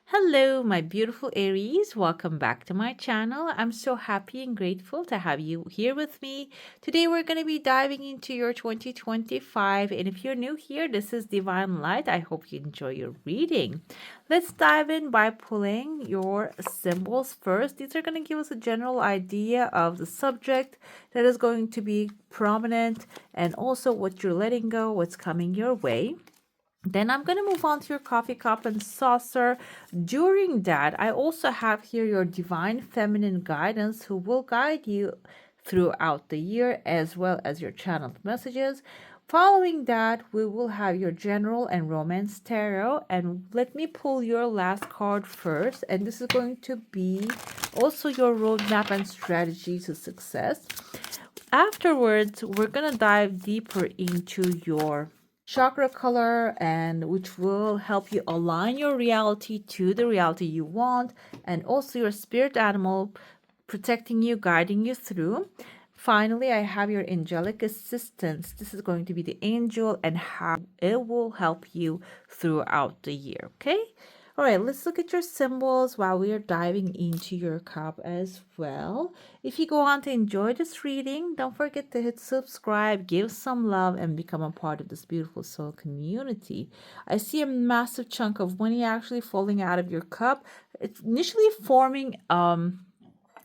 Hello, my beautiful Aries. Welcome back to my channel. I'm so happy and grateful to have you here with me. Today, we're going to be diving into your 2025. And if you're new here, this is Divine Light. I hope you enjoy your reading. Let's dive in by pulling your symbols first. These are going to give us a general idea of the subject that is going to be prominent and also what you're letting go, what's coming your way. Then I'm going to move on to your coffee cup and saucer. During that, I also have here your divine feminine guidance who will guide you throughout the year as well as your channeled messages. Following that, we will have your general and romance tarot. And let me pull your last card first. And this is going to be also your roadmap and strategy to success. Afterwards, we're going to dive deeper into your chakra color, and which will help you align your reality to the reality you want, and also your spirit animal protecting you, guiding you through. Finally, I have your angelic assistance. This is going to be the angel and how it will help you throughout the year. Okay. All right, let's look at your symbols while we are diving into your cup as well. If you go on to enjoy this reading, don't forget to hit subscribe, give some love, and become a part of this beautiful soul community. I see a massive chunk of money actually falling out of your cup. It's initially forming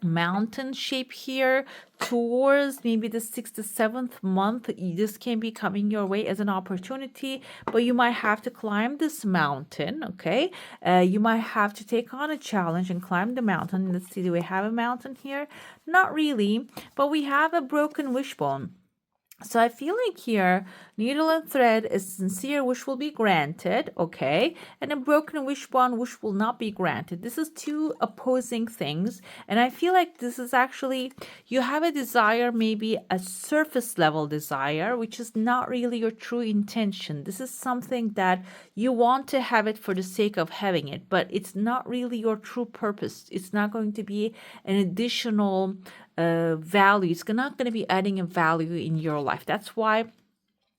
mountain shape here towards maybe the 6th to 7th month. This can be coming your way as an opportunity, but you might have to climb this mountain. Okay, you might have to take on a challenge and climb the mountain. Let's see, do we have a mountain here? Not really, but we have a broken wishbone. So I feel like here, needle and thread is sincere wish will be granted, okay? And a broken wishbone wish will not be granted. This is two opposing things. And I feel like this is actually, you have a desire, maybe a surface level desire, which is not really your true intention. This is something that you want to have it for the sake of having it, but it's not really your true purpose. It's not going to be an additional value. It's not going to be adding a value in your life. That's why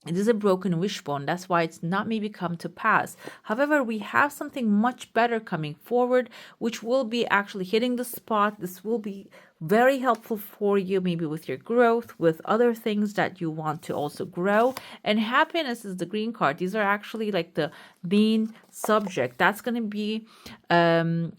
it is a broken wishbone. That's why it's not maybe come to pass. However, we have something much better coming forward, which will be actually hitting the spot. This will be very helpful for you, maybe with your growth, with other things that you want to also grow. And happiness is the green card. These are actually like the main subject. That's going to be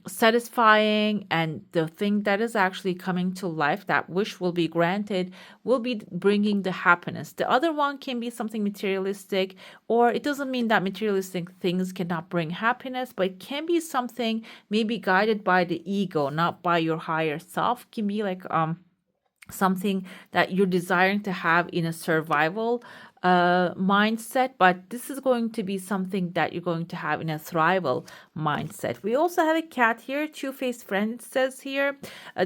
satisfying, and the thing that is actually coming to life, that wish will be granted, will be bringing the happiness. The other one can be something materialistic, or it doesn't mean that materialistic things cannot bring happiness, but it can be something maybe guided by the ego, not by your higher self. Can be like something that you're desiring to have in a survival mindset, but this is going to be something that you're going to have in a thrival mindset. We also have a cat here, two-faced friend, it says here.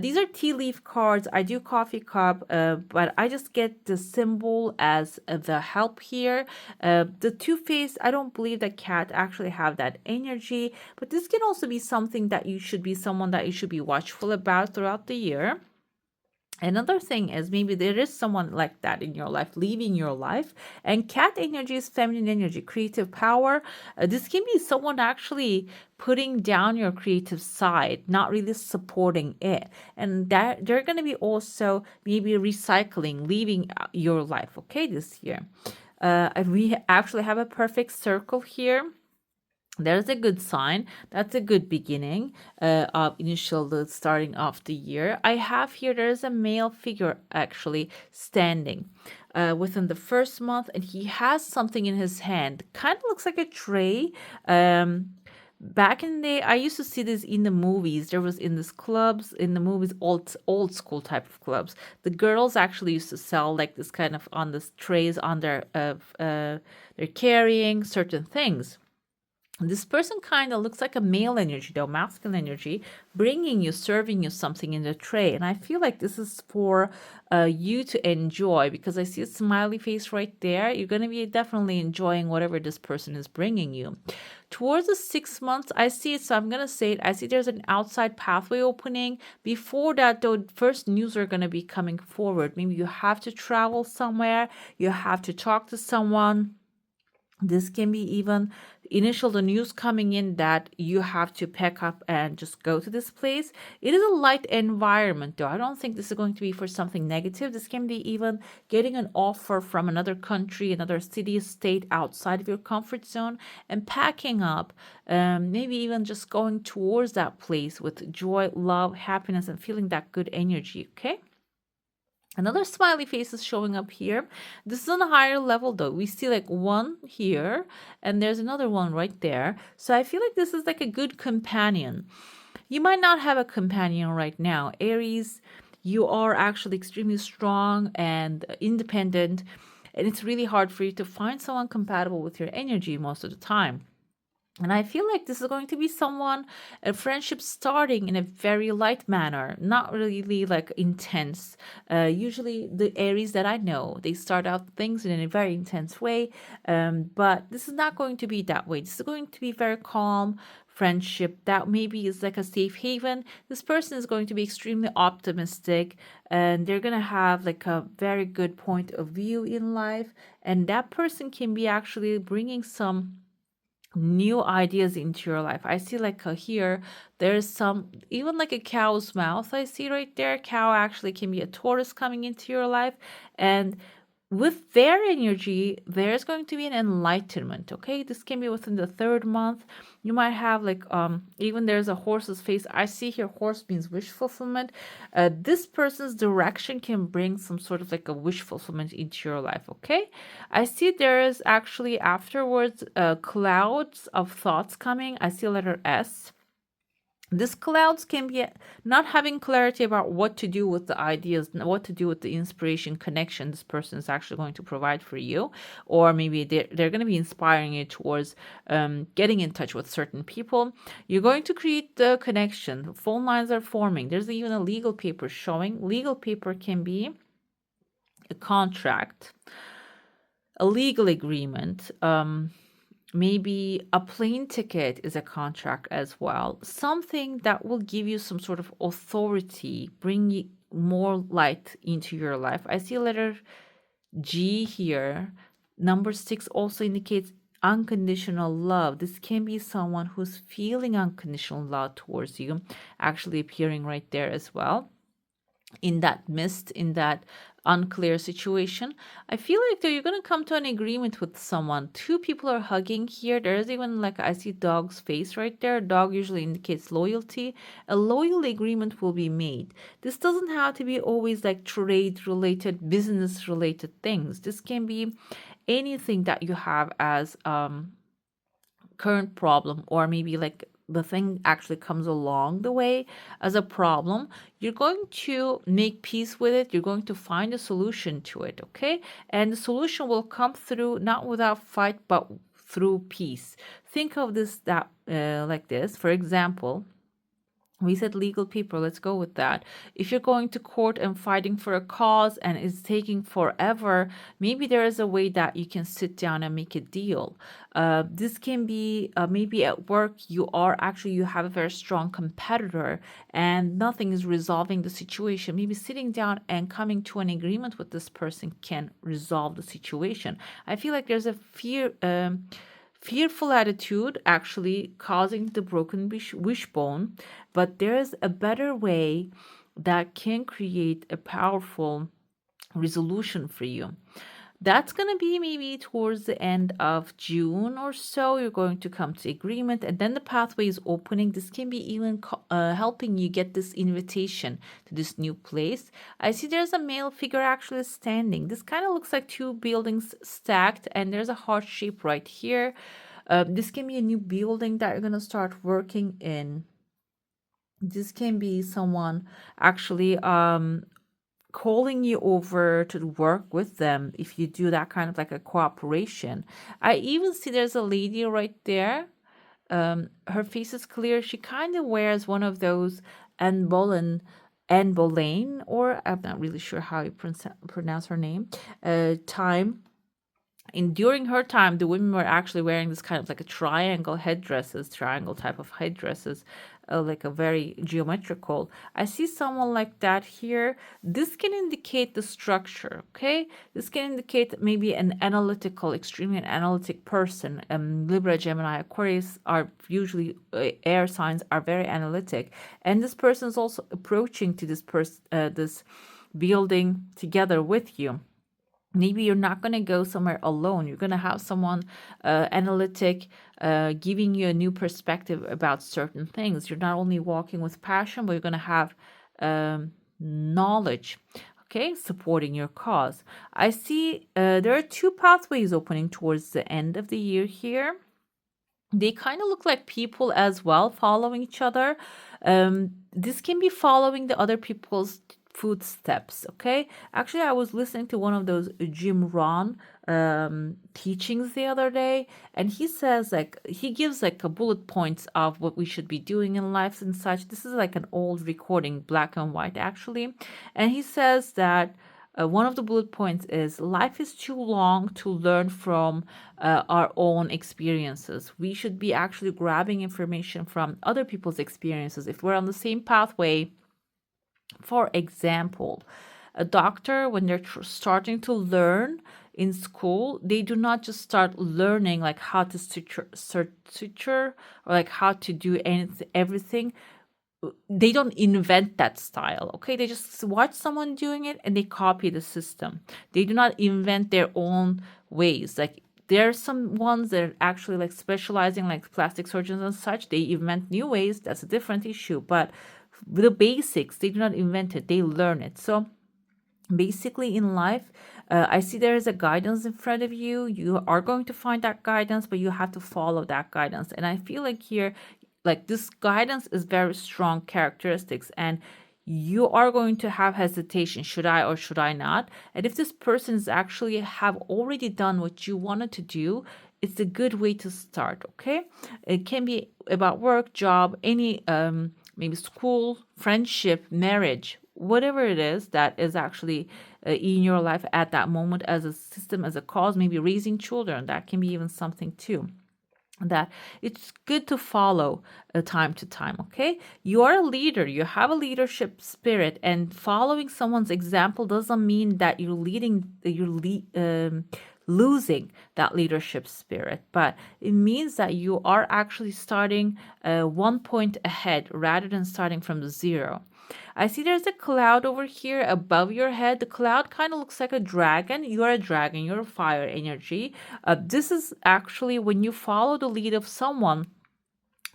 These are tea leaf cards. I do coffee cup, but I just get the symbol as the help here. The two-faced, I don't believe that cat actually have that energy, but this can also be something that you should be someone that you should be watchful about throughout the year. Another thing is maybe there is someone like that in your life, leaving your life. And cat energy is feminine energy, creative power. This can be someone actually putting down your creative side, not really supporting it. And that they're going to be also maybe recycling, leaving your life, okay, this year. And we actually have a perfect circle here. There's a good sign. That's a good beginning of initial starting of the year. I have here, there's a male figure actually standing within the first month, and he has something in his hand. Kind of looks like a tray. Back in the day, I used to see this in the movies. There was in these clubs, in the movies, old school type of clubs. The girls actually used to sell like this kind of on this trays on their they're carrying certain things. This person kind of looks like a male energy, though, masculine energy, bringing you, serving you something in the tray. And I feel like this is for you to enjoy, because I see a smiley face right there. You're going to be definitely enjoying whatever this person is bringing you. Towards the 6 months, I see it, so I'm going to say it. I see there's an outside pathway opening. Before that, though, first news are going to be coming forward. Maybe you have to travel somewhere, you have to talk to someone. This can be even the news coming in that you have to pack up and just go to this place. It is a light environment, though. I don't think this is going to be for something negative. This can be even getting an offer from another country, another city, state outside of your comfort zone, and packing up, maybe even just going towards that place with joy, love, happiness, and feeling that good energy. Okay. Another smiley face is showing up here. This is on a higher level though. We see like one here and there's another one right there. So I feel like this is like a good companion. You might not have a companion right now. Aries, you are actually extremely strong and independent, and it's really hard for you to find someone compatible with your energy most of the time. And I feel like this is going to be someone, a friendship starting in a very light manner, not really like intense. Usually, the Aries that I know, they start out things in a very intense way. But this is not going to be that way. This is going to be very calm friendship that maybe is like a safe haven. This person is going to be extremely optimistic and they're going to have like a very good point of view in life. And that person can be actually bringing some new ideas into your life. I see like here, there's some, even like a cow's mouth. I see right there. Cow actually can be a Taurus coming into your life. And with their energy, there's going to be an enlightenment. Okay. This can be within the third month. You might have like, even there's a horse's face. I see here horse means wish fulfillment. This person's direction can bring some sort of like a wish fulfillment into your life. Okay. I see there is actually afterwards clouds of thoughts coming. I see letter S. This clouds can be not having clarity about what to do with the ideas, what to do with the inspiration connection this person is actually going to provide for you, or maybe they're going to be inspiring you towards getting in touch with certain people. You're going to create the connection. Phone lines are forming. There's even a legal paper showing. Legal paper can be a contract, a legal agreement. Maybe a plane ticket is a contract as well. Something that will give you some sort of authority, bring more light into your life. I see letter G here. Number 6 also indicates unconditional love. This can be someone who's feeling unconditional love towards you, actually appearing right there as well in that mist, in that unclear situation. I feel like though you're gonna come to an agreement with someone. Two people are hugging here. There's even like I see dog's face right there. Dog usually indicates loyalty. A loyal agreement will be made. This doesn't have to be always like trade related, business related things. This can be anything that you have as current problem, or maybe like the thing actually comes along the way as a problem. You're going to make peace with it. You're going to find a solution to it. Okay. And the solution will come through not without fight but through peace. Think of this that like this. For example, we said legal paper, let's go with that. If you're going to court and fighting for a cause and it's taking forever, maybe there is a way that you can sit down and make a deal. This can be maybe at work you have a very strong competitor and nothing is resolving the situation. Maybe sitting down and coming to an agreement with this person can resolve the situation. I feel like there's a fearful attitude actually causing the broken wishbone, but there is a better way that can create a powerful resolution for you. That's going to be maybe towards the end of June or so. You're going to come to agreement, and then the pathway is opening. This can be even helping you get this invitation to this new place. I see there's a male figure actually standing. This kind of looks like two buildings stacked, and there's a heart shape right here. This can be a new building that you're going to start working in. This can be someone actually calling you over to work with them if you do that kind of like a cooperation. I even see there's a lady right there. Her face is clear. She kind of wears one of those Anne Boleyn, or I'm not really sure how you pronounce her name. Time And during her time, the women were actually wearing this kind of like a triangle headdresses, triangle type of headdresses, like a very geometrical. I see someone like that here. This can indicate the structure, okay? This can indicate maybe an analytical, extremely analytic person. Libra, Gemini, Aquarius are usually air signs, are very analytic, and this person is also approaching to this person, this building together with you. Maybe you're not going to go somewhere alone. You're going to have someone analytic giving you a new perspective about certain things. You're not only walking with passion, but you're going to have knowledge, okay, supporting your cause. I see there are two pathways opening towards the end of the year here. They kind of look like people as well, following each other. This can be following the other people's footsteps, okay? Actually, I was listening to one of those Jim Rohn teachings the other day, and he says, like, he gives like a bullet points of what we should be doing in life and such. This is like an old recording, black and white actually. And he says that one of the bullet points is life is too long to learn from our own experiences. We should be actually grabbing information from other people's experiences. If we're on the same pathway, for example, a doctor, when they're starting to learn in school, they do not just start learning like how to suture or like how to do anything, everything. They don't invent that style, okay? They just watch someone doing it and they copy the system. They do not invent their own ways. Like there are some ones that are actually like specializing, like plastic surgeons and such. They invent new ways. That's a different issue. But the basics, they do not invent it. They learn it. So basically in life, I see there is a guidance in front of you. You are going to find that guidance, but you have to follow that guidance. And I feel like here, like this guidance is very strong characteristics, and you are going to have hesitation, should I or should I not? And if this person is actually have already done what you wanted to do, it's a good way to start, okay? It can be about work, job, any maybe school, friendship, marriage, whatever it is that is actually in your life at that moment, as a system, as a cause, maybe raising children, that can be even something too, that it's good to follow time to time, okay? You are a leader, you have a leadership spirit, and following someone's example doesn't mean that losing that leadership spirit, but it means that you are actually starting 1 point ahead rather than starting from the zero. I see there's a cloud over here above your head. The cloud kind of looks like a dragon. You are a dragon, you're a fire energy. This is actually when you follow the lead of someone,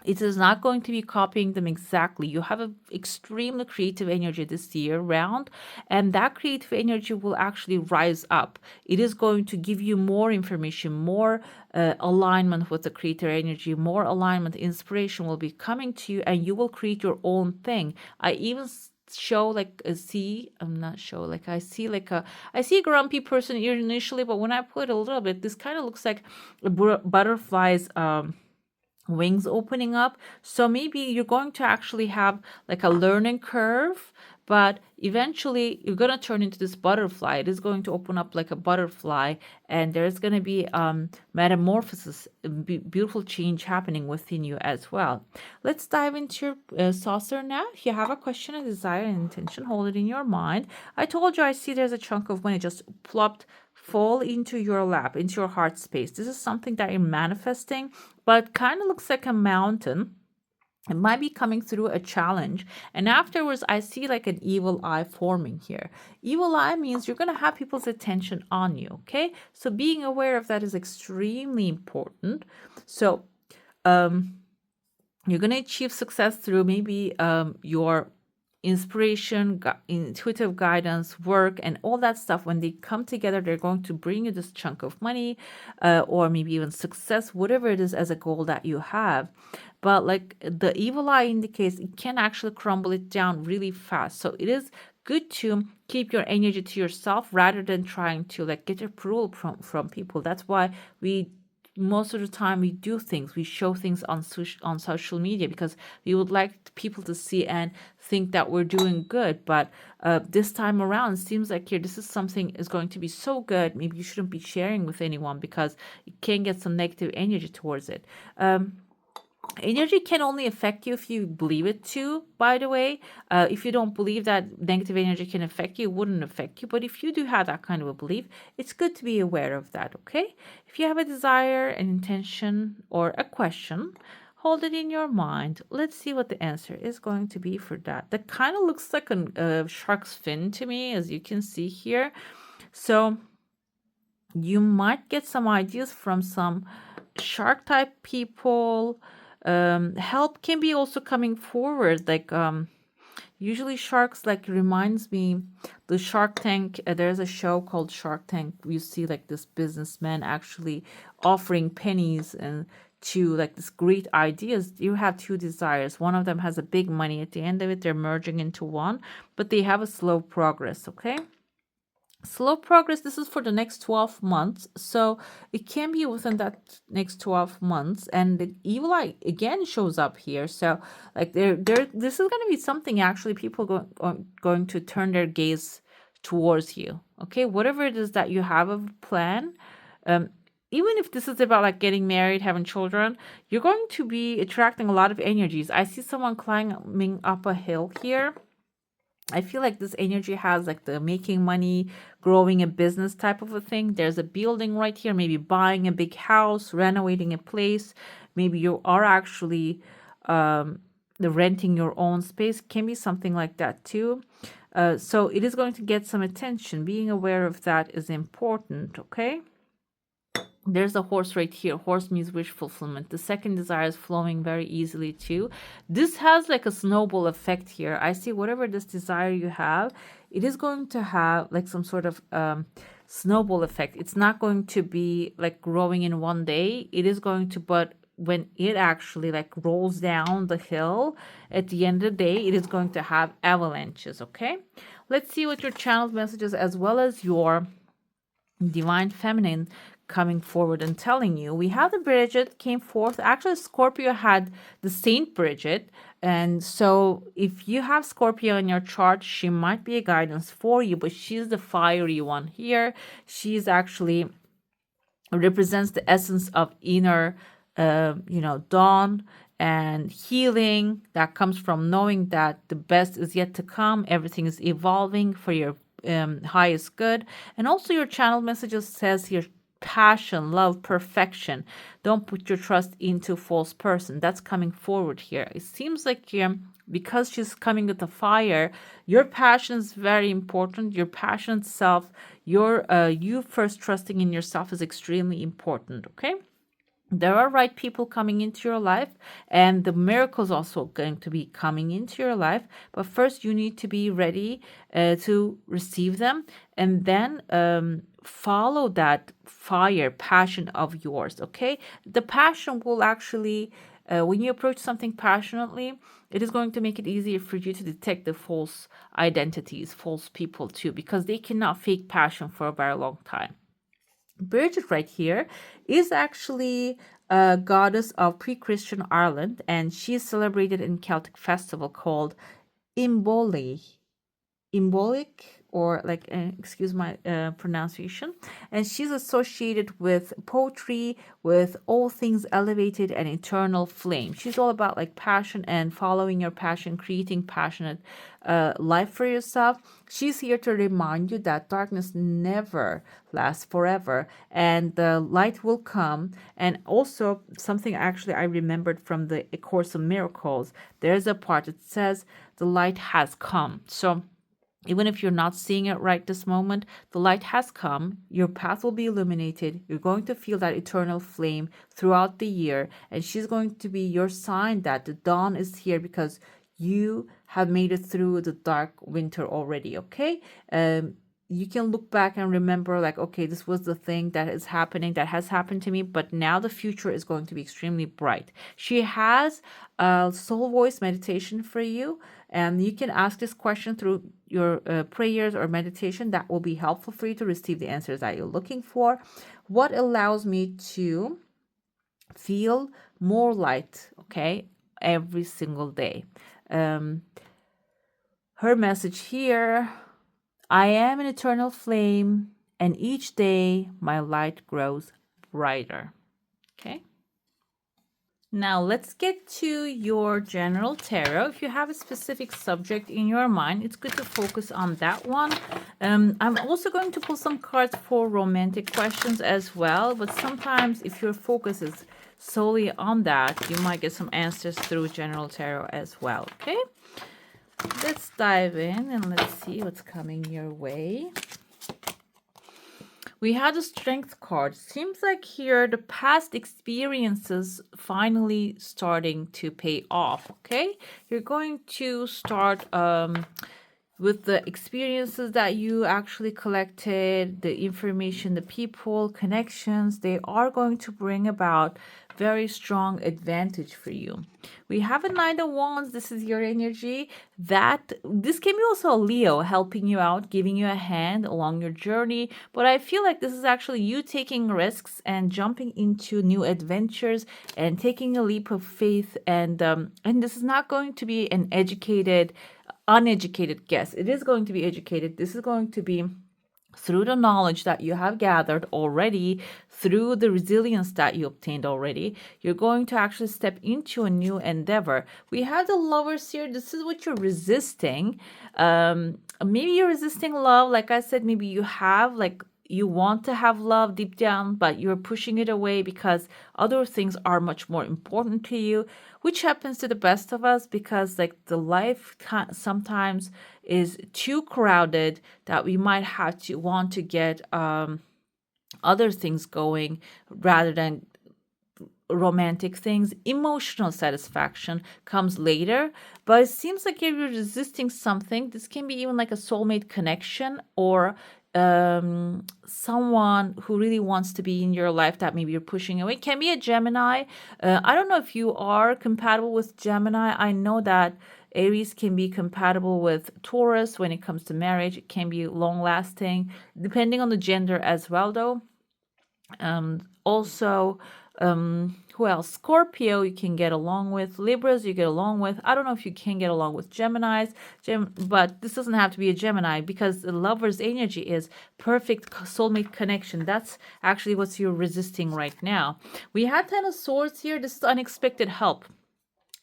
it is not going to be copying them exactly. You have an extremely creative energy this year round, and that creative energy will actually rise up. It is going to give you more information, more alignment with the creator energy, more alignment, inspiration will be coming to you, and you will create your own thing. I even show like a see I'm not sure like I see like a I see a grumpy person here initially, but when I put a little bit, this kind of looks like a butterflies wings opening up. So maybe you're going to actually have like a learning curve, but eventually you're going to turn into this butterfly. It is going to open up like a butterfly, and there's going to be metamorphosis, beautiful change happening within you as well. Let's dive into your saucer now. If you have a question, a desire, an intention, hold it in your mind. I told you I see there's a chunk of money just plopped fall into your lap, into your heart space. This is something that you're manifesting, but kind of looks like a mountain. It might be coming through a challenge. And afterwards, I see like an evil eye forming here. Evil eye means you're going to have people's attention on you, okay? So being aware of that is extremely important. So you're going to achieve success through maybe your inspiration, intuitive guidance, work, and all that stuff. When they come together, they're going to bring you this chunk of money or maybe even success, whatever it is as a goal that you have. But like the evil eye indicates, it can actually crumble it down really fast. So it is good to keep your energy to yourself rather than trying to like get approval from people. That's why we most of the time we do things, we show things on social media because we would like people to see and think that we're doing good. But this time around, it seems like here this is something is going to be so good. Maybe you shouldn't be sharing with anyone because you can get some negative energy towards it. Energy can only affect you if you believe it to, by the way. If you don't believe that negative energy can affect you, it wouldn't affect you. But if you do have that kind of a belief, it's good to be aware of that, okay? If you have a desire, an intention, or a question, hold it in your mind. Let's see what the answer is going to be for that. That kind of looks like a shark's fin to me, as you can see here. So you might get some ideas from some shark type people. Help can be also coming forward, like usually sharks, like, reminds me the Shark Tank. There's a show called Shark Tank. You see like this businessman actually offering pennies and to like this great ideas. You have two desires. One of them has a big money. At the end of it, they're merging into one, but they have a slow progress. Okay, slow progress. This is for the next 12 months, so it can be within that next 12 months. And the evil eye again shows up here, so like there this is going to be something actually people going to turn their gaze towards you. Okay, whatever it is that you have a plan, um even if this is about like getting married, having children, you're going to be attracting a lot of energies. I see someone climbing up a hill here. I feel like this energy has like the making money, growing a business type of a thing. There's a building right here, maybe buying a big house, renovating a place. Maybe you are actually the renting your own space. Can be something like that too. So it is going to get some attention. Being aware of that is important, okay? There's a horse right here. Horse means wish fulfillment. The second desire is flowing very easily too. This has like a snowball effect here. I see whatever this desire you have, it is going to have like some sort of snowball effect. It's not going to be like growing in one day. It is going to, but when it actually like rolls down the hill at the end of the day, it is going to have avalanches. Okay, let's see what your channeled messages as well as your divine feminine coming forward and telling you. We have the Bridget came forth. Actually, Scorpio had the Saint Bridget. And so if you have Scorpio in your chart, she might be a guidance for you, but she's the fiery one here. She's actually represents the essence of inner, dawn and healing that comes from knowing that the best is yet to come. Everything is evolving for your highest good. And also your channel messages says here, passion, love, perfection. Don't put your trust into false person. That's coming forward here. It seems like because she's coming with the fire, your passion is very important. Your passion self, your you first trusting in yourself is extremely important. Okay. There are right people coming into your life, and the miracles also going to be coming into your life. But first, you need to be ready to receive them, and then follow that fire passion of yours. Okay, the passion will actually, when you approach something passionately, it is going to make it easier for you to detect the false identities, false people too, because they cannot fake passion for a very long time. Bridget right here is actually a goddess of pre-Christian Ireland, and she is celebrated in Celtic festival called Imboli. Imbolic, or like, excuse my pronunciation. And she's associated with poetry, with all things elevated and eternal flame. She's all about like passion and following your passion, creating passionate life for yourself. She's here to remind you that darkness never lasts forever, and the light will come. And also something actually I remembered from the Course of Miracles, there's a part that says the light has come. So even if you're not seeing it right this moment, the light has come. Your path will be illuminated. You're going to feel that eternal flame throughout the year. And she's going to be your sign that the dawn is here because you have made it through the dark winter already, okay? You can look back and remember like, okay, this was the thing that is happening, that has happened to me, but now the future is going to be extremely bright. She has a soul voice meditation for you, and you can ask this question through your prayers or meditation. That will be helpful for you to receive the answers that you're looking for. What allows me to Feel more light, okay, every single day. Um, Her message here: I am an eternal flame, and each day my light grows brighter. Okay. Now let's get to your general tarot. If you have a specific subject in your mind, it's good to focus on that one. I'm also going to pull some cards for romantic questions as well, but sometimes if your focus is solely on that, you might get some answers through general tarot as well. Okay, let's dive in and let's see what's coming your way. We had a strength card. Seems like here the past experiences finally starting to pay off. Okay, you're going to start with the experiences that you actually collected, the information, the people, connections. They are going to bring about very strong advantage for you. We have a Knight of Wands. This is your energy. This can be also a Leo helping you out, giving you a hand along your journey. But I feel like this is actually you taking risks and jumping into new adventures and taking a leap of faith. And this is not going to be an uneducated guess. It is going to be educated. This is going to be through the knowledge that you have gathered already, through the resilience that you obtained already. You're going to actually step into a new endeavor. We have the Lovers here. This is what you're resisting. Maybe you're resisting love. Like I said, maybe you want to have love deep down, but you're pushing it away because other things are much more important to you, which happens to the best of us because like the life sometimes is too crowded that we might have to want to get other things going rather than romantic things. Emotional satisfaction comes later, but it seems like if you're resisting something, this can be even like a soulmate connection or someone who really wants to be in your life that maybe you're pushing away. It can be a Gemini. I don't know if you are compatible with Gemini. I know that Aries can be compatible with Taurus when it comes to marriage. It can be long lasting, depending on the gender as well, though. Also, who else? Scorpio, you can get along with. Libras, you get along with. I don't know if you can get along with Geminis, but this doesn't have to be a Gemini because the lover's energy is perfect soulmate connection. That's actually what you're resisting right now. We had Ten of Swords here. This is unexpected help.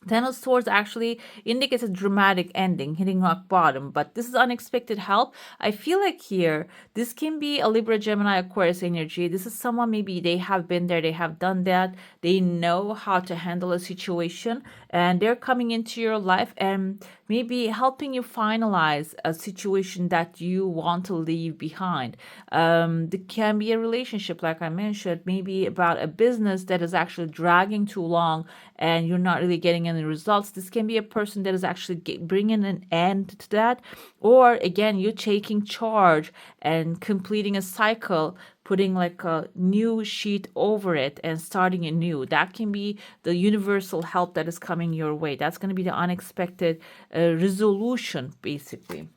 Ten of Swords actually indicates a dramatic ending, hitting rock bottom, but this is unexpected help. I feel like here, this can be a Libra, Gemini, Aquarius energy. This is someone maybe they have been there, they have done that, they know how to handle a situation, and they're coming into your life and maybe helping you finalize a situation that you want to leave behind. There can be a relationship, like I mentioned, maybe about a business that is actually dragging too long and you're not really getting any results. This can be a person that is actually bringing an end to that. Or again, you taking charge and completing a cycle, putting like a new sheet over it and starting anew. That can be the universal help that is coming your way. That's going to be the unexpected resolution, basically.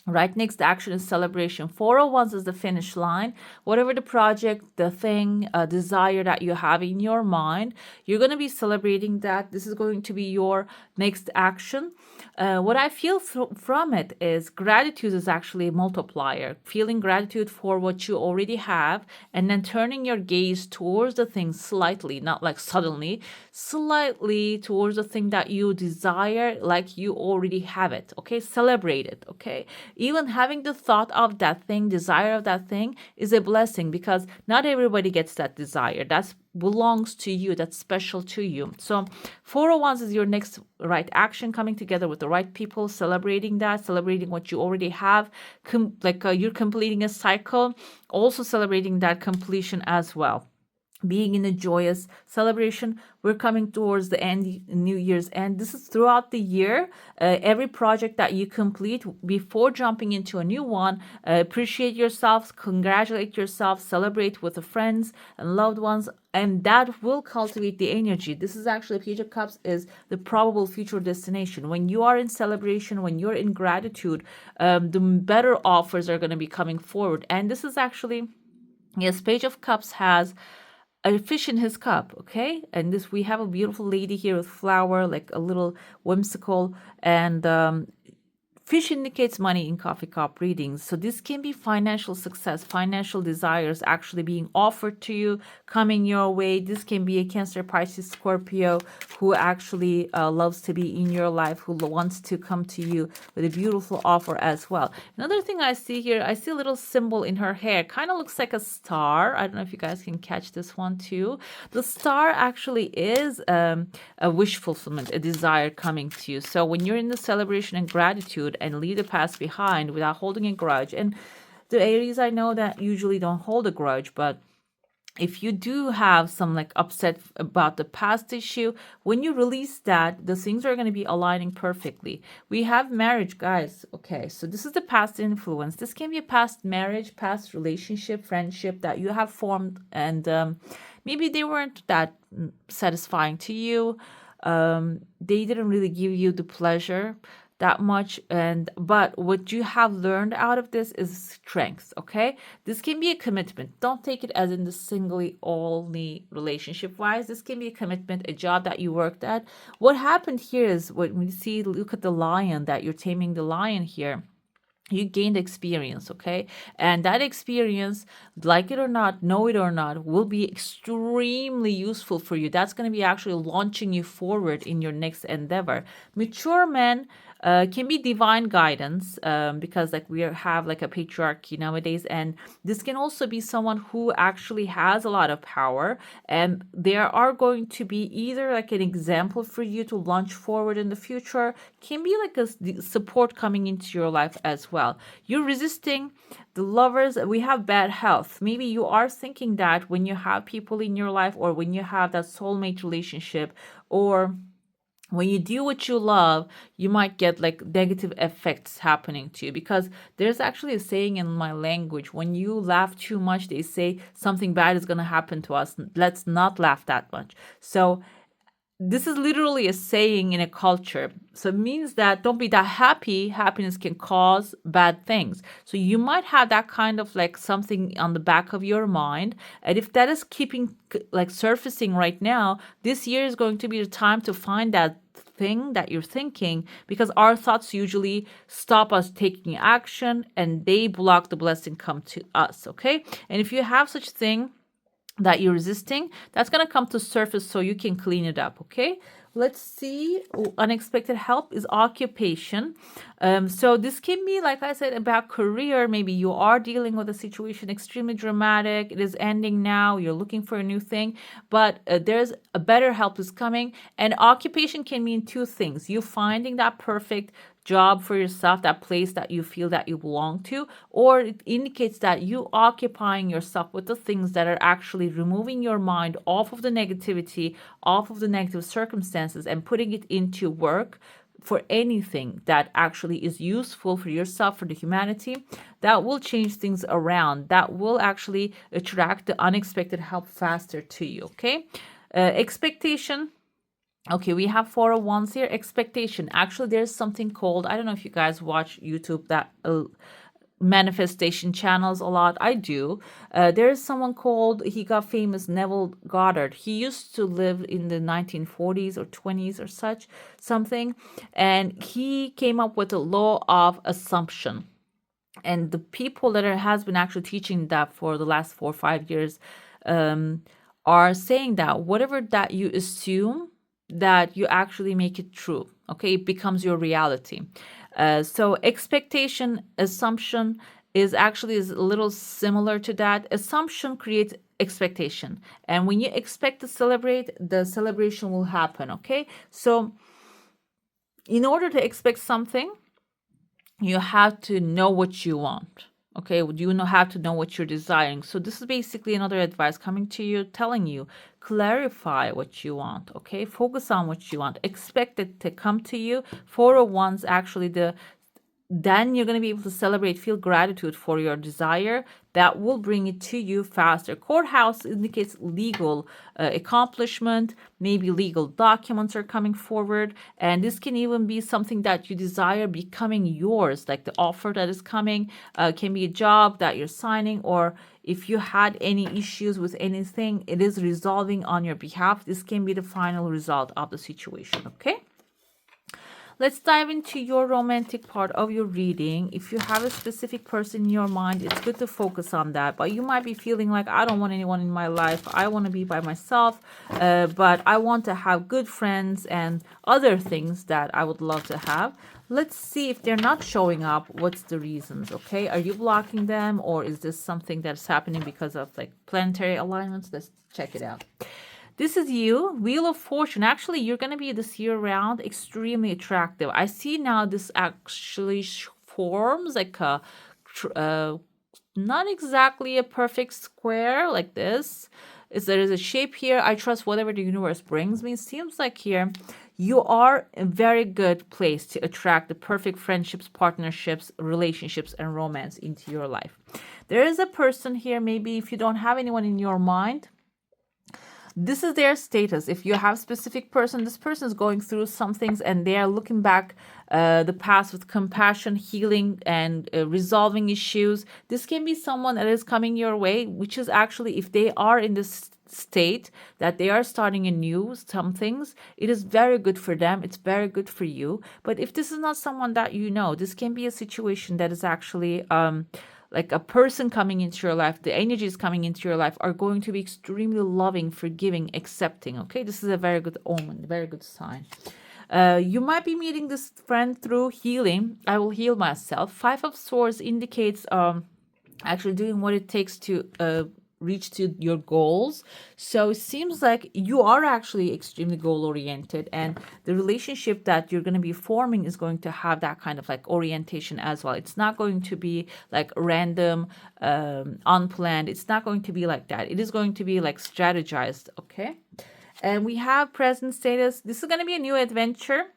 Right next action is celebration. 401s is the finish line. Whatever the project, the thing, desire that you have in your mind, you're going to be celebrating that. This is going to be your next action. What I feel from it is gratitude is actually a multiplier. Feeling gratitude for what you already have and then turning your gaze towards the thing slightly, not like suddenly, slightly towards the thing that you desire like you already have it. Okay, celebrate it. Okay, even having the thought of that thing, desire of that thing is a blessing because not everybody gets that desire. That belongs to you. That's special to you. So 401s is your next right action, coming together with the right people, celebrating that, celebrating what you already have, you're completing a cycle, also celebrating that completion as well. Being in a joyous celebration. We're coming towards the end, New Year's end. This is throughout the year. Every project that you complete before jumping into a new one, appreciate yourself, congratulate yourself, celebrate with the friends and loved ones, and that will cultivate the energy. This is actually Page of Cups is the probable future destination. When you are in celebration, when you're in gratitude, the better offers are going to be coming forward. And this is actually, yes, Page of Cups has a fish in his cup, okay? And this, we have a beautiful lady here with flower, like a little whimsical, and fish indicates money in coffee cup readings. So this can be financial success, financial desires actually being offered to you, coming your way. This can be a Cancer, Pisces, Scorpio who actually loves to be in your life, who wants to come to you with a beautiful offer as well. Another thing I see here, I see a little symbol in her hair. Kind of looks like a star. I don't know if you guys can catch this one too. The star actually is a wish fulfillment, a desire coming to you. So when you're in the celebration and gratitude and leave the past behind without holding a grudge, and the Aries, I know that usually don't hold a grudge, but if you do have some like upset about the past issue, when you release that, the things are going to be aligning perfectly. We have marriage, guys. Okay, so this is the past influence. This can be a past marriage, past relationship, friendship that you have formed, and maybe they weren't that satisfying to you. They didn't really give you the pleasure that much, and but what you have learned out of this is strength. Okay, this can be a commitment. Don't take it as in the singly only relationship wise. This can be a commitment, a job that you worked at. What happened here is when we see, look at the lion, that you're taming the lion here, you gained experience, okay? And that experience, like it or not, know it or not, will be extremely useful for you. That's going to be actually launching you forward in your next endeavor. Mature men can be divine guidance, because like we have like a patriarchy nowadays, and this can also be someone who actually has a lot of power, and there are going to be either like an example for you to launch forward in the future, can be like a support coming into your life as well. You're resisting the lovers. We have bad health. Maybe you are thinking that when you have people in your life, or when you have that soulmate relationship, or when you do what you love, you might get like negative effects happening to you, because there's actually a saying in my language: when you laugh too much, they say something bad is going to happen to us. Let's not laugh that much. So this is literally a saying in a culture. So it means that don't be that happy. Happiness can cause bad things. So you might have that kind of like something on the back of your mind. And if that is keeping like surfacing right now, this year is going to be the time to find that thing that you're thinking, because our thoughts usually stop us taking action and they block the blessing come to us. Okay. And if you have such thing that you're resisting, that's going to come to surface so you can clean it up. Okay, let's see. Unexpected help is occupation. So this can be, like I said, about career. Maybe you are dealing with a situation extremely dramatic, it is ending now, you're looking for a new thing, but there's a better help is coming. And occupation can mean two things: you finding that perfect job for yourself, that place that you feel that you belong to, or it indicates that you occupying yourself with the things that are actually removing your mind off of the negativity, off of the negative circumstances, and putting it into work for anything that actually is useful for yourself, for the humanity, that will change things around, that will actually attract the unexpected help faster to you. Okay, expectation. Okay, we have 401s here. Expectation. Actually, there's something called, I don't know if you guys watch YouTube, that manifestation channels a lot. I do. There's someone called, he got famous, Neville Goddard. He used to live in the 1940s or 20s or such something. And he came up with a law of assumption. And the people that has been actually teaching that for the last 4 or 5 years are saying that whatever that you assume, that you actually make it true. Okay, it becomes your reality. So expectation, assumption is actually is a little similar to that. Assumption creates expectation, and when you expect to celebrate, the celebration will happen. Okay, so in order to expect something, you have to know what you want. Okay, you have to know what you're desiring. So this is basically another advice coming to you, telling you, clarify what you want. Okay, focus on what you want. Expect it to come to you. 401s, actually, the then you're going to be able to celebrate, feel gratitude for your desire. That will bring it to you faster. Courthouse indicates legal accomplishment. Maybe legal documents are coming forward. And this can even be something that you desire becoming yours, like the offer that is coming. Can be a job that you're signing, or if you had any issues with anything, it is resolving on your behalf. This can be the final result of the situation, okay? Let's dive into your romantic part of your reading. If you have a specific person in your mind, it's good to focus on that. But you might be feeling like, I don't want anyone in my life. I want to be by myself, but I want to have good friends and other things that I would love to have. Let's see if they're not showing up. What's the reasons, okay? Are you blocking them, or is this something that's happening because of like planetary alignments? Let's check it out. This is you, Wheel of Fortune. Actually, you're going to be this year round extremely attractive. I see now this actually forms like a, not exactly a perfect square like this. There is a shape here. I trust whatever the universe brings me. It seems like here you are a very good place to attract the perfect friendships, partnerships, relationships, and romance into your life. There is a person here, maybe if you don't have anyone in your mind, this is their status. If you have specific person, this person is going through some things and they are looking back the past with compassion, healing, and resolving issues. This can be someone that is coming your way, which is actually, if they are in this state that they are starting anew some things, it is very good for them, it's very good for you. But if this is not someone that you know, this can be a situation that is actually like a person coming into your life, the energies coming into your life are going to be extremely loving, forgiving, accepting. Okay, this is a very good omen, very good sign. You might be meeting this friend through healing. I will heal myself. Five of Swords indicates actually doing what it takes to reach to your goals. So it seems like you are actually extremely goal oriented, and the relationship that you're going to be forming is going to have that kind of like orientation as well. It's not going to be like random, unplanned. It's not going to be like that. It is going to be like strategized. Okay. And we have present status. This is going to be a new adventure.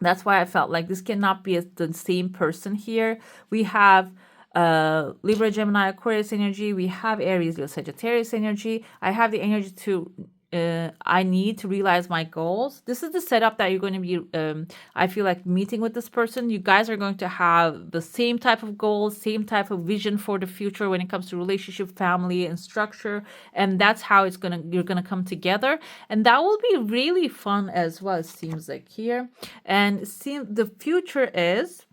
That's why I felt like this cannot be the same person here. We have Libra, Gemini, Aquarius energy. We have Aries, Leo, Sagittarius energy. I have the energy to I need to realize my goals. This is the setup that you're going to be, I feel like, meeting with this person. You guys are going to have the same type of goals, same type of vision for the future when it comes to relationship, family, and structure. And that's how you're going to come together. And that will be really fun as well, it seems like here. And the future is,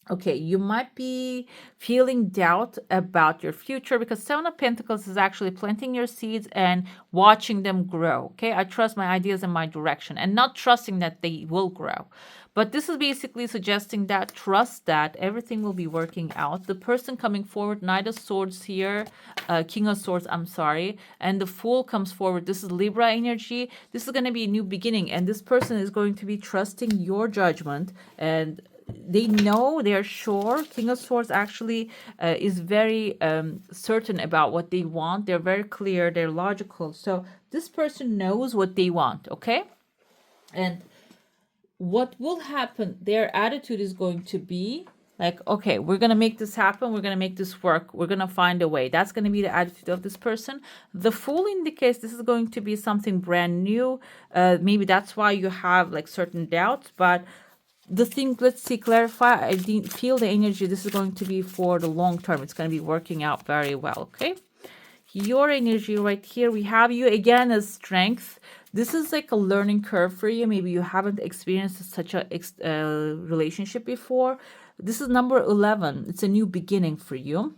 okay, you might be feeling doubt about your future because Seven of Pentacles is actually planting your seeds and watching them grow. Okay, I trust my ideas and my direction and not trusting that they will grow. But this is basically suggesting that trust that everything will be working out. The person coming forward, Knight of Swords here, King of Swords, I'm sorry, and the Fool comes forward. This is Libra energy. This is going to be a new beginning, and this person is going to be trusting your judgment, and they know, they're sure. King of Swords actually is very certain about what they want. They're very clear, they're logical. So this person knows what they want, okay? And what will happen, their attitude is going to be like, okay, we're going to make this happen. We're going to make this work. We're going to find a way. That's going to be the attitude of this person. The Fool indicates this is going to be something brand new. Maybe that's why you have like certain doubts, but the thing, let's see, clarify. I didn't feel the energy. This is going to be for the long term. It's going to be working out very well, okay? Your energy right here, we have you again as strength. This is like a learning curve for you. Maybe you haven't experienced such a relationship before. This is number 11. It's a new beginning for you.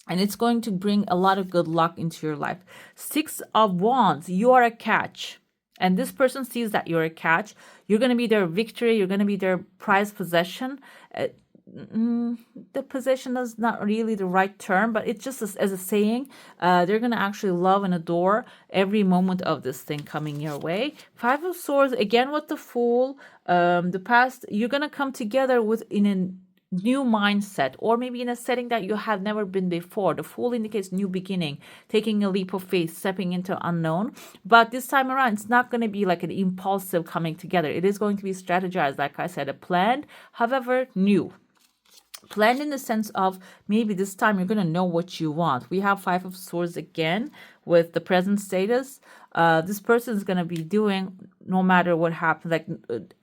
And it's going to bring a lot of good luck into your life. Six of Wands, you are a catch. And this person sees that you're a catch. You're going to be their victory. You're going to be their prized possession. The possession is not really the right term, but it's just as a saying. They're going to actually love and adore every moment of this thing coming your way. Five of Swords, again with the Fool. The past, you're going to come together in a new mindset, or maybe in a setting that you have never been before. The Fool indicates new beginning, taking a leap of faith, stepping into unknown. But this time around, it's not going to be like an impulsive coming together. It is going to be strategized, like I said, a planned, however, new. Plan in the sense of maybe this time you're going to know what you want. We have Five of Swords again with the present status. This person is going to be doing no matter what happens, like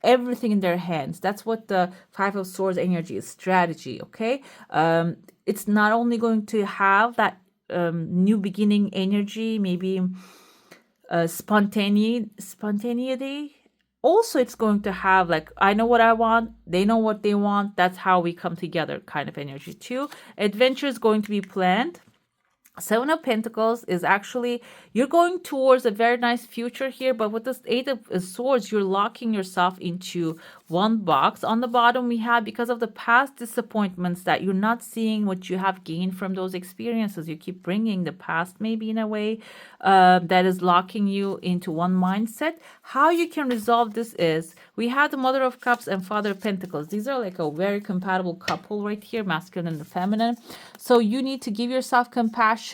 everything in their hands. That's what the Five of Swords energy is, strategy. Okay. It's not only going to have that new beginning energy, maybe spontaneity. Also, it's going to have like, I know what I want, they know what they want, that's how we come together kind of energy too. Adventure is going to be planned. Seven of Pentacles is actually, you're going towards a very nice future here, but with this Eight of Swords, you're locking yourself into one box. On the bottom, we have, because of the past disappointments, that you're not seeing what you have gained from those experiences. You keep bringing the past, maybe in a way that is locking you into one mindset. How you can resolve this is, we have the Mother of Cups and Father of Pentacles. These are like a very compatible couple right here, masculine and the feminine. So you need to give yourself compassion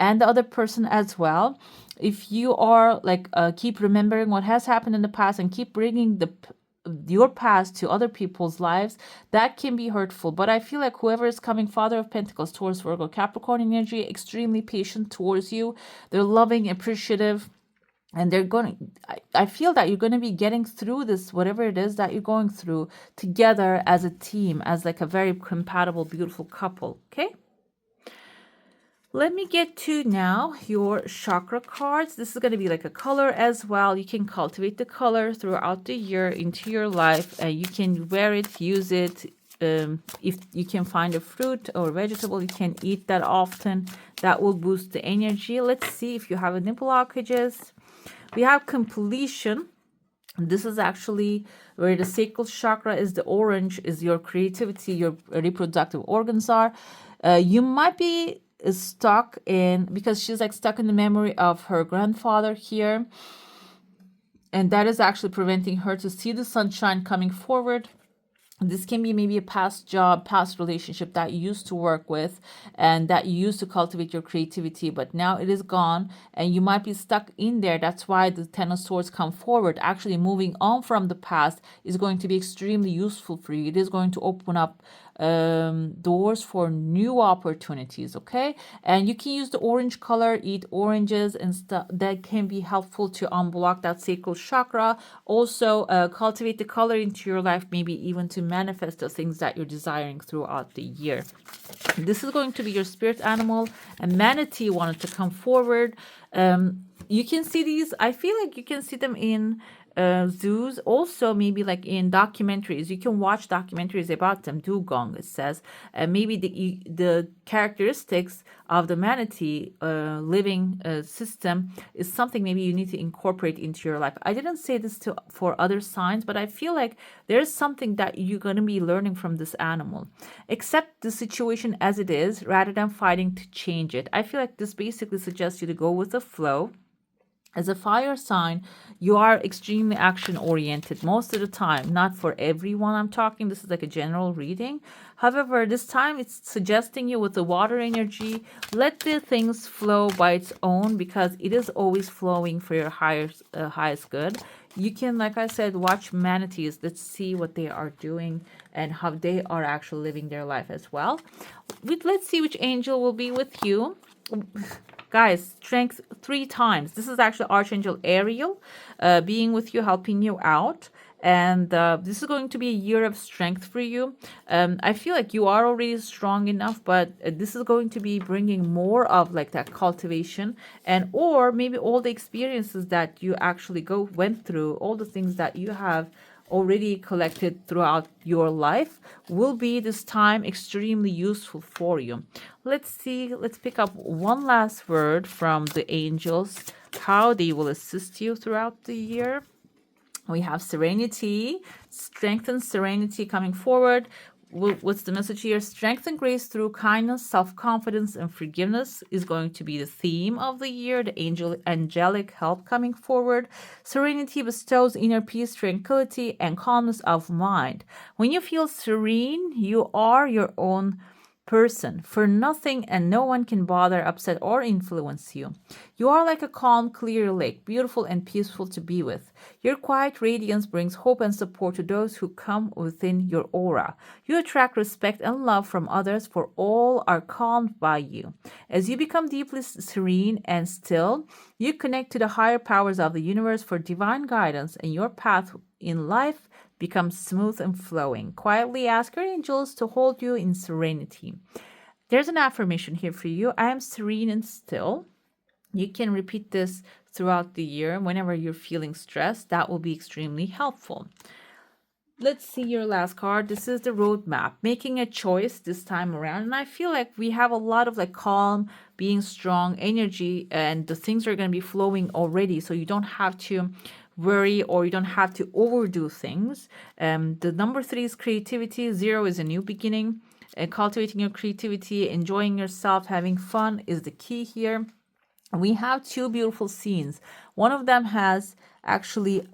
and the other person as well. If you are like keep remembering what has happened in the past and keep bringing your past to other people's lives, that can be hurtful. But I feel like whoever is coming, Father of Pentacles, Taurus, Virgo, Capricorn energy, extremely patient towards you. They're loving, appreciative, and they're going, I feel that you're going to be getting through this, whatever it is that you're going through, together as a team, as like a very compatible, beautiful couple. Okay. Let me get to now your chakra cards. This is going to be like a color as well. You can cultivate the color throughout the year into your life, and you can wear it, use it. If you can find a fruit or vegetable, you can eat that often. That will boost the energy. Let's see if you have any blockages. We have completion. This is actually where the sacral chakra is. The orange is your creativity, your reproductive organs are. You might be stuck in, because she's like stuck in the memory of her grandfather here, and that is actually preventing her to see the sunshine coming forward. This can be maybe a past job, past relationship that you used to work with and that you used to cultivate your creativity, but now it is gone and you might be stuck in there. That's why the Ten of Swords come forward. Actually, moving on from the past is going to be extremely useful for you. It is going to open up doors for new opportunities. Okay, and you can use the orange color, eat oranges and stuff. That can be helpful to unblock that sacral chakra. Also cultivate the color into your life, maybe even to manifest the things that you're desiring throughout the year. This is going to be your spirit animal, and manatee wanted to come forward. You can see these, I feel like you can see them in zoos, also maybe like in documentaries. You can watch documentaries about them. Dugong, it says. Maybe the characteristics of the manatee living system is something maybe you need to incorporate into your life. I didn't say this for other signs, but I feel like there's something that you're going to be learning from this animal. Accept the situation as it is rather than fighting to change it. I feel like this basically suggests you to go with the flow. As a fire sign, you are extremely action oriented most of the time. Not for everyone I'm talking. This is like a general reading. However, this time it's suggesting you with the water energy, let the things flow by its own, because it is always flowing for your highest good. You can, like I said, watch manatees. Let's see what they are doing and how they are actually living their life as well. Let's see which angel will be with you. Guys, strength 3 times. This is actually Archangel Ariel being with you, helping you out. And this is going to be a year of strength for you. I feel like you are already strong enough, but this is going to be bringing more of like that cultivation, and or maybe all the experiences that you actually went through, all the things that you have already collected throughout your life will be this time extremely useful for you. Let's see, let's pick up one last word from the angels, how they will assist you throughout the year. We have serenity, strength and serenity coming forward. What's the message here? Strength and grace through kindness, self-confidence, and forgiveness is going to be the theme of the year. The angelic help coming forward. Serenity bestows inner peace, tranquility, and calmness of mind. When you feel serene, you are your own person for nothing, and no one can bother, upset, or influence you. You are like a calm, clear lake, beautiful and peaceful to be with. Your quiet radiance brings hope and support to those who come within your aura. You attract respect and love from others, for all are calmed by you. As you become deeply serene and still, you connect to the higher powers of the universe for divine guidance, and your path in life becomes smooth and flowing. Quietly ask your angels to hold you in serenity. There's an affirmation here for you. I am serene and still. You can repeat this throughout the year whenever you're feeling stressed. That will be extremely helpful. Let's see your last card. This is the roadmap, making a choice this time around. And I feel like we have a lot of like calm, being strong energy, and the things are going to be flowing already. So you don't have to worry or you don't have to overdo things. The number 3 is creativity. 0 is a new beginning. Cultivating your creativity, enjoying yourself, having fun is the key here. We have 2 beautiful scenes. One of them has actually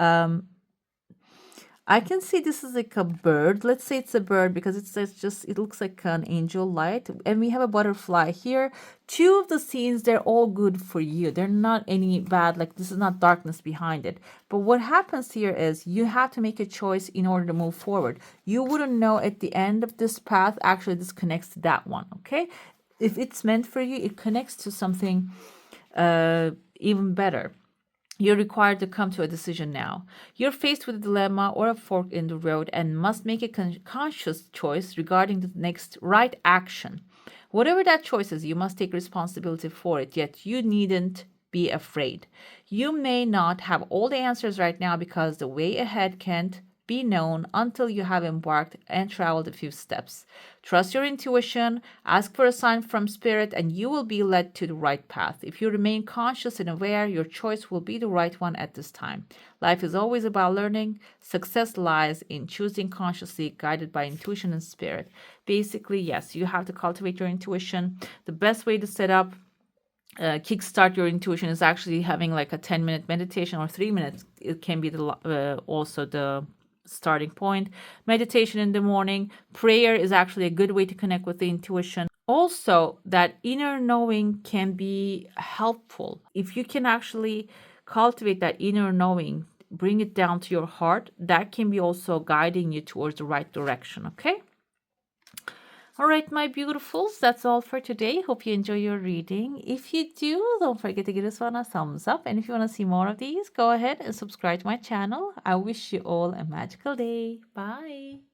I can see this is like a bird. Let's say it's a bird because it looks like an angel light. And we have a butterfly here. 2 of the scenes, they're all good for you. They're not any bad, like this is not darkness behind it. But what happens here is you have to make a choice in order to move forward. You wouldn't know at the end of this path, actually this connects to that one, okay? If it's meant for you, it connects to something even better. You're required to come to a decision now. You're faced with a dilemma or a fork in the road and must make a conscious choice regarding the next right action. Whatever that choice is, you must take responsibility for it, yet you needn't be afraid. You may not have all the answers right now because the way ahead can't be known until you have embarked and traveled a few steps. Trust your intuition, ask for a sign from spirit, and you will be led to the right path. If you remain conscious and aware, your choice will be the right one at this time. Life is always about learning. Success lies in choosing consciously, guided by intuition and spirit. Basically, yes, you have to cultivate your intuition. The best way to set up kickstart your intuition is actually having like a 10-minute meditation or 3 minutes. It can be also the starting point. Meditation in the morning. Prayer is actually a good way to connect with the intuition. Also, that inner knowing can be helpful. If you can actually cultivate that inner knowing, bring it down to your heart, that can be also guiding you towards the right direction, okay? All right, my beautifuls, that's all for today. Hope you enjoy your reading. If you do, don't forget to give this one a thumbs up. And if you want to see more of these, go ahead and subscribe to my channel. I wish you all a magical day. Bye.